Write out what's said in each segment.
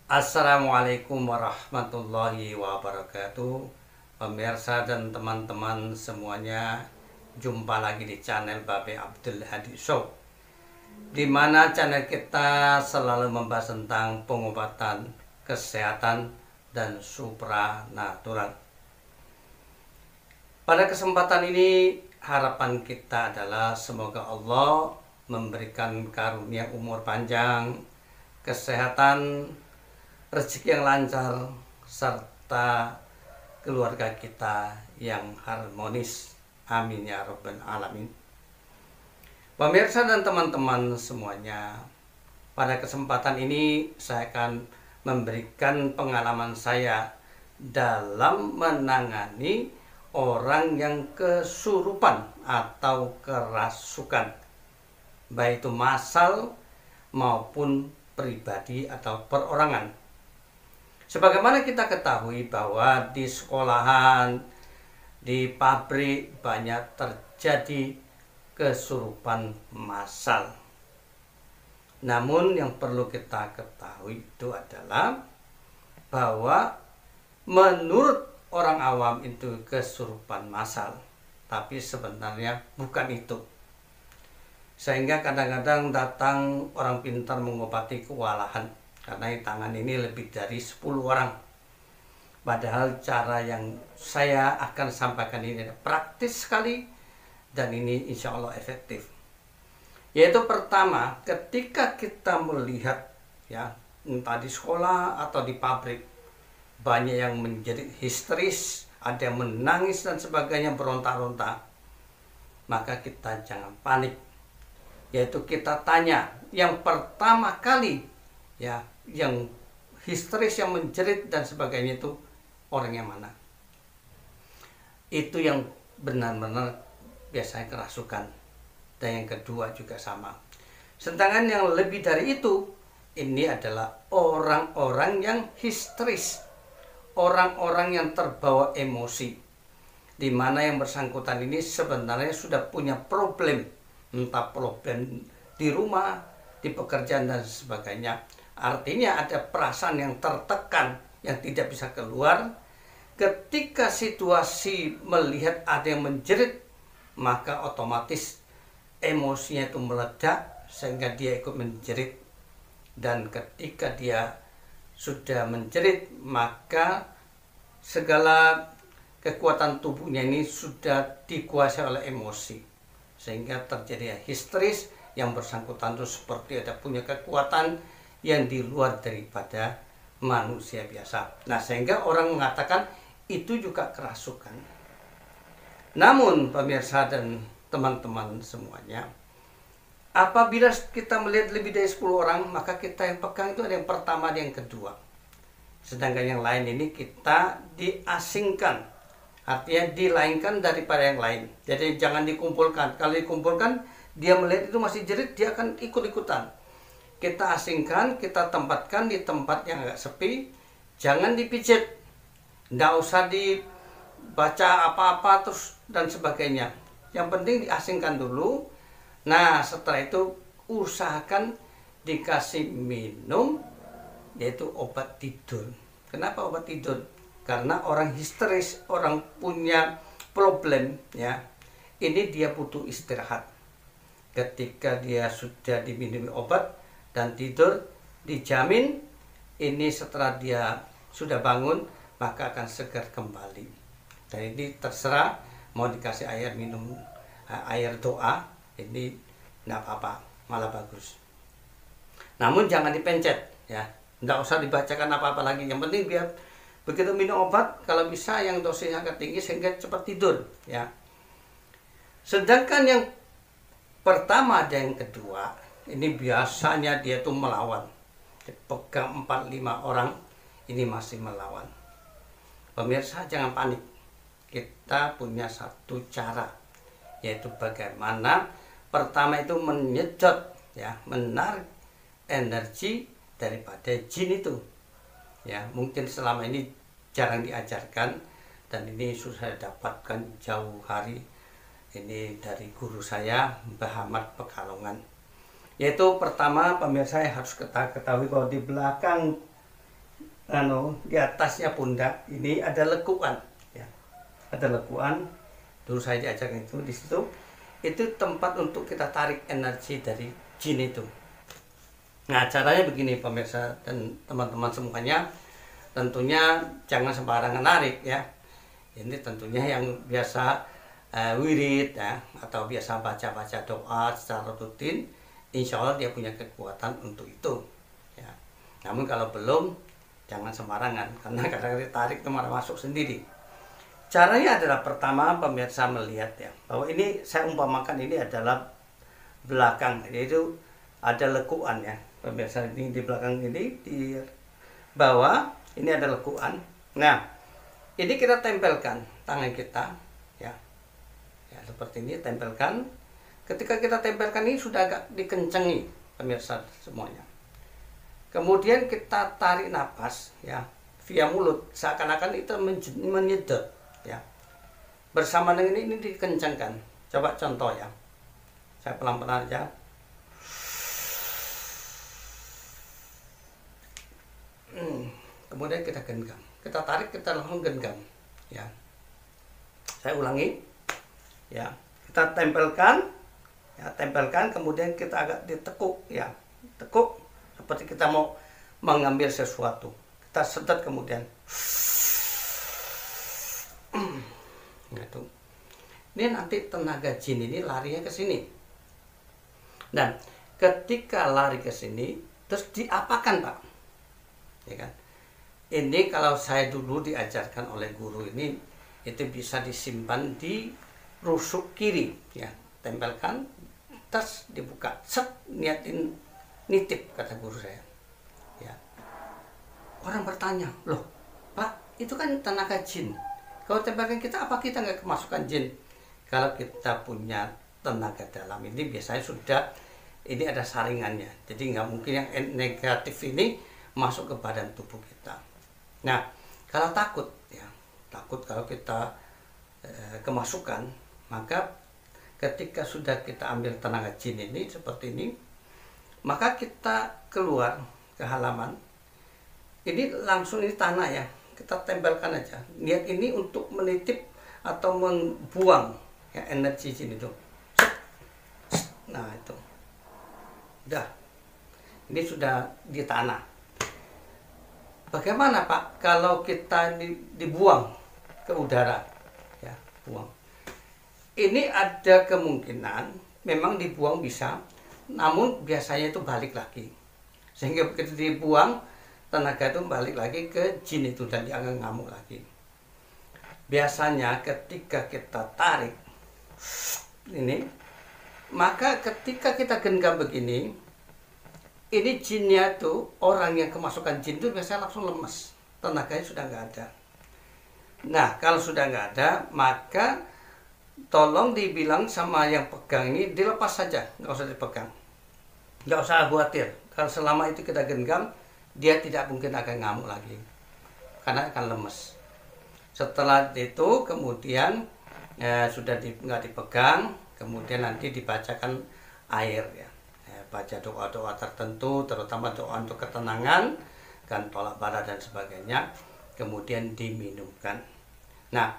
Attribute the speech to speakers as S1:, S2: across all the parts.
S1: Assalamualaikum warahmatullahi wabarakatuh. Pemirsa dan teman-teman semuanya, jumpa lagi di channel Babe Abdul Hadi Show, di mana channel kita selalu membahas tentang pengobatan, kesehatan, dan supranatural. Pada kesempatan ini, harapan kita adalah semoga Allah memberikan karunia umur panjang, kesehatan, rezeki yang lancar, serta keluarga kita yang harmonis. Amin ya rabbal alamin. Pemirsa dan teman-teman semuanya, pada kesempatan ini saya akan memberikan pengalaman saya dalam menangani orang yang kesurupan atau kerasukan, baik itu massal maupun pribadi atau perorangan. Sebagaimana kita ketahui bahwa di sekolahan, di pabrik banyak terjadi kesurupan massal. Namun yang perlu kita ketahui itu adalah bahwa menurut orang awam itu kesurupan massal, tapi sebenarnya bukan itu. Sehingga kadang-kadang datang orang pintar mengobati kewalahan karena di tangan ini lebih dari 10 orang. Padahal cara yang saya akan sampaikan ini praktis sekali dan ini insya Allah efektif. Yaitu pertama, ketika kita melihat ya, entah di sekolah atau di pabrik, banyak yang menjadi histeris, ada yang menangis dan sebagainya, berontak-rontak, maka kita jangan panik. Yaitu kita tanya, yang pertama kali ya, yang histeris, yang menjerit dan sebagainya itu orang yang mana? Itu yang benar-benar biasanya kerasukan. Dan yang kedua juga sama. Sedangkan yang lebih dari itu, ini adalah orang-orang yang histeris, orang-orang yang terbawa emosi, di mana yang bersangkutan ini sebenarnya sudah punya problem, entah problem di rumah, di pekerjaan dan sebagainya. Artinya ada perasaan yang tertekan, yang tidak bisa keluar. Ketika situasi melihat ada yang menjerit, maka otomatis emosinya itu meledak sehingga dia ikut menjerit. Dan ketika dia sudah menjerit, maka segala kekuatan tubuhnya ini sudah dikuasai oleh emosi, sehingga terjadi histeris. Yang bersangkutan itu seperti ada punya kekuatan yang di luar daripada manusia biasa. Nah, sehingga orang mengatakan itu juga kerasukan. Namun pemirsa dan teman-teman semuanya, apabila kita melihat lebih dari 10 orang, maka kita yang pegang itu ada yang pertama dan yang kedua. Sedangkan yang lain ini kita diasingkan, artinya dilainkan daripada yang lain. Jadi jangan dikumpulkan. Kalau dikumpulkan, dia melihat itu masih jerit, dia akan ikut-ikutan. Kita asingkan, kita tempatkan di tempat yang agak sepi, jangan dipijit, nggak usah dibaca apa-apa terus dan sebagainya. Yang penting diasingkan dulu. Nah, setelah itu usahakan dikasih minum, yaitu obat tidur. Kenapa obat tidur? Karena orang histeris, orang punya problem ya, ini dia butuh istirahat. Ketika dia sudah diminum obat dan tidur, dijamin ini setelah dia sudah bangun maka akan segar kembali. Dan ini terserah mau dikasih air minum, air doa, ini tidak apa-apa, malah bagus. Namun jangan dipencet ya, tidak usah dibacakan apa-apa lagi. Yang penting biar begitu minum obat, kalau bisa yang dosisnya agak tinggi sehingga cepat tidur ya. Sedangkan yang pertama dan yang kedua, ini biasanya dia tuh melawan. Dipegang 4-5 orang, ini masih melawan. Pemirsa jangan panik. Kita punya satu cara, yaitu bagaimana pertama itu menyedot ya, menarik energi daripada jin itu. Ya, mungkin selama ini jarang diajarkan dan ini sudah saya dapatkan jauh hari ini dari guru saya, Mbah Ahmad Pekalongan. Yaitu pertama, pemirsa harus ketahui bahwa di belakang di atasnya pundak ini ada lekuan, ya. Ada lekuan. Dulu saya diajarkan itu di situ. Itu tempat untuk kita tarik energi dari jin itu. Nah, caranya begini pemirsa dan teman-teman semuanya. Tentunya jangan sembarangan narik, ya. Ini tentunya yang biasa wirid, ya, atau biasa baca-baca doa secara rutin, insya Allah dia punya kekuatan untuk itu, ya. Namun kalau belum, jangan sembarangan, karena kadang-kadang ditarik itu malah masuk sendiri. Caranya adalah pertama pemirsa melihat, ya, bahwa ini saya umpamakan ini adalah belakang, yaitu ada lekuan, ya pemirsa. Ini di belakang ini, di bawah ini ada lekuan. Nah, ini kita tempelkan tangan kita, ya, ya seperti ini, tempelkan. Ketika kita tempelkan ini sudah agak dikencengi pemirsa semuanya. Kemudian kita tarik nafas, ya, via mulut, seakan-akan itu menyedot, ya. Bersama dengan ini dikencangkan. Coba contoh, ya. Saya pelan-pelan aja. Kemudian kita genggam. Kita tarik, kita langsung genggam, ya. Saya ulangi, ya. Kita tempelkan, ya, tempelkan. Kemudian kita agak ditekuk, ya, tekuk seperti kita mau mengambil sesuatu. Kita sedot kemudian. Gitu. Ini nanti tenaga jin ini larinya ke sini. Dan ketika lari ke sini, terus diapakan, Pak? Ya kan? Ini kalau saya dulu diajarkan oleh guru ini, itu bisa disimpan di rusuk kiri, ya. Tempelkan, terus dibuka, set, niatin nitip, kata guru saya, ya. Orang bertanya, loh Pak, itu kan tenaga jin, kalau tempelkan kita, apa kita nggak kemasukan jin? Kalau kita punya tenaga dalam ini biasanya sudah, ini ada saringannya, jadi nggak mungkin yang negatif ini masuk ke badan tubuh kita. Nah, kalau takut, ya, takut kalau kita kemasukan, maka ketika sudah kita ambil tenaga jin ini seperti ini, maka kita keluar ke halaman. Ini langsung ini tanah, ya, kita tempelkan aja. Niat ini untuk menitip atau membuang, ya, energi jin itu. Nah, itu udah, ini sudah di tanah. Bagaimana Pak kalau kita dibuang ke udara, ya, buang? Ini ada kemungkinan memang dibuang bisa, namun biasanya itu balik lagi, sehingga begitu dibuang tenaga itu balik lagi ke jin itu dan dia akan ngamuk lagi. Biasanya ketika kita tarik ini, maka ketika kita genggam begini, ini jinnya tuh, orang yang kemasukan jin itu biasanya langsung lemes, tenaganya sudah nggak ada. Nah, kalau sudah nggak ada, maka tolong dibilang sama yang pegang ini, dilepas saja, nggak usah dipegang, nggak usah khawatir. Kalau selama itu kita genggam, dia tidak mungkin akan ngamuk lagi, karena akan lemes. Setelah itu kemudian sudah nggak dipegang, kemudian nanti dibacakan air, ya. Baca doa-doa tertentu, terutama doa untuk ketenangan, kan tolak bala dan sebagainya, kemudian diminumkan. Nah,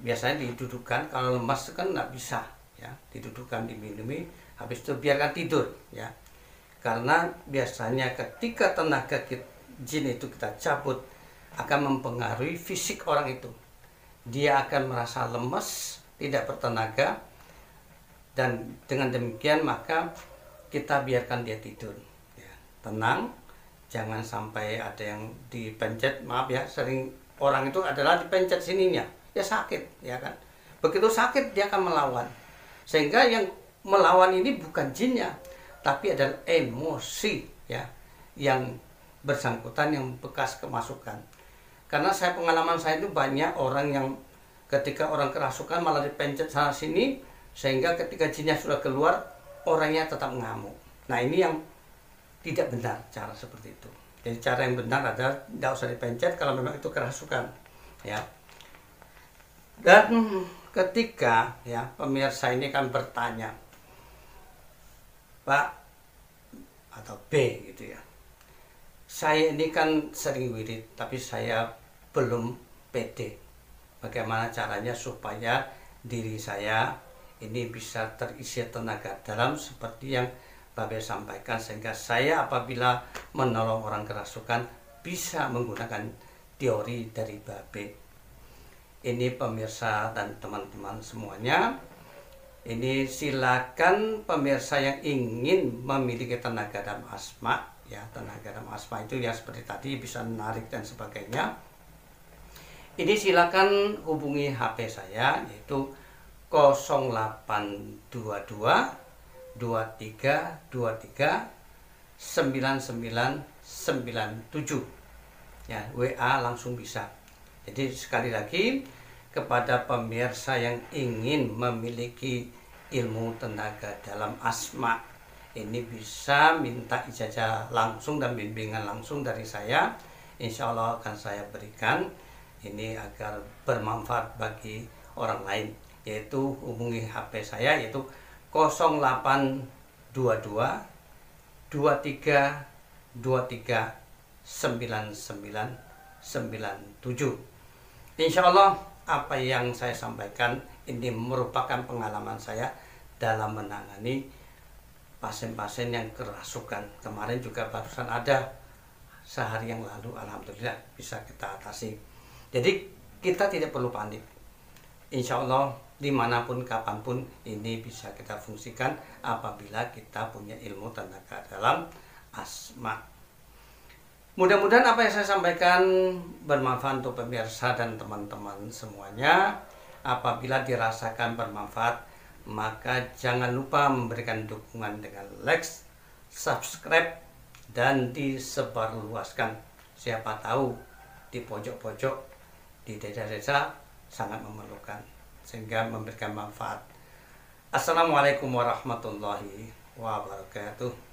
S1: biasanya didudukkan, kalau lemas kan nggak bisa, ya, didudukkan, diminumi, habis itu biarkan tidur, ya. Karena biasanya ketika tenaga jin itu kita cabut, akan mempengaruhi fisik orang itu. Dia akan merasa lemes, tidak bertenaga, dan dengan demikian maka kita biarkan dia tidur, ya, tenang, jangan sampai ada yang dipencet. Maaf, ya, sering orang itu adalah dipencet sininya, ya sakit, ya kan. Begitu sakit dia akan melawan, sehingga yang melawan ini bukan jinnya, tapi adalah emosi, ya, yang bersangkutan, yang bekas kemasukan. Karena pengalaman saya itu banyak orang yang ketika orang kerasukan malah dipencet sana sini, sehingga ketika jinnya sudah keluar, orangnya tetap ngamuk. Nah, ini yang tidak benar, cara seperti itu. Jadi cara yang benar adalah tidak usah dipencet kalau memang itu kerasukan, ya. Dan ketika, ya, pemirsa ini kan bertanya, Pak atau B gitu, ya, saya ini kan sering wirid, tapi saya belum pede. Bagaimana caranya supaya diri saya ini bisa terisi tenaga dalam seperti yang Babe sampaikan, sehingga saya apabila menolong orang kerasukan bisa menggunakan teori dari Babe. Ini pemirsa dan teman-teman semuanya, ini silakan pemirsa yang ingin memiliki tenaga dalam asma, ya, tenaga dalam asma itu yang seperti tadi bisa menarik dan sebagainya. Ini silakan hubungi HP saya, yaitu 0822 2323 9997, ya, WA langsung bisa. Jadi sekali lagi, kepada pemirsa yang ingin memiliki ilmu tenaga dalam asma, ini bisa minta ijazah langsung dan bimbingan langsung dari saya. Insya Allah akan saya berikan ini agar bermanfaat bagi orang lain, yaitu hubungi HP saya, yaitu 0822 23 23 9997. Insya Allah apa yang saya sampaikan ini merupakan pengalaman saya dalam menangani pasien-pasien yang kerasukan. Kemarin juga barusan ada sehari yang lalu, alhamdulillah bisa kita atasi. Jadi kita tidak perlu panik. Insya Allah dimanapun kapanpun ini bisa kita fungsikan apabila kita punya ilmu tenaga dalam asma. Mudah-mudahan apa yang saya sampaikan bermanfaat untuk pemirsa dan teman-teman semuanya. Apabila dirasakan bermanfaat, maka jangan lupa memberikan dukungan dengan like, subscribe, dan disebarluaskan. Siapa tahu di pojok-pojok, di desa-desa sangat memerlukan, sehingga memberikan manfaat. Assalamualaikum warahmatullahi wabarakatuh.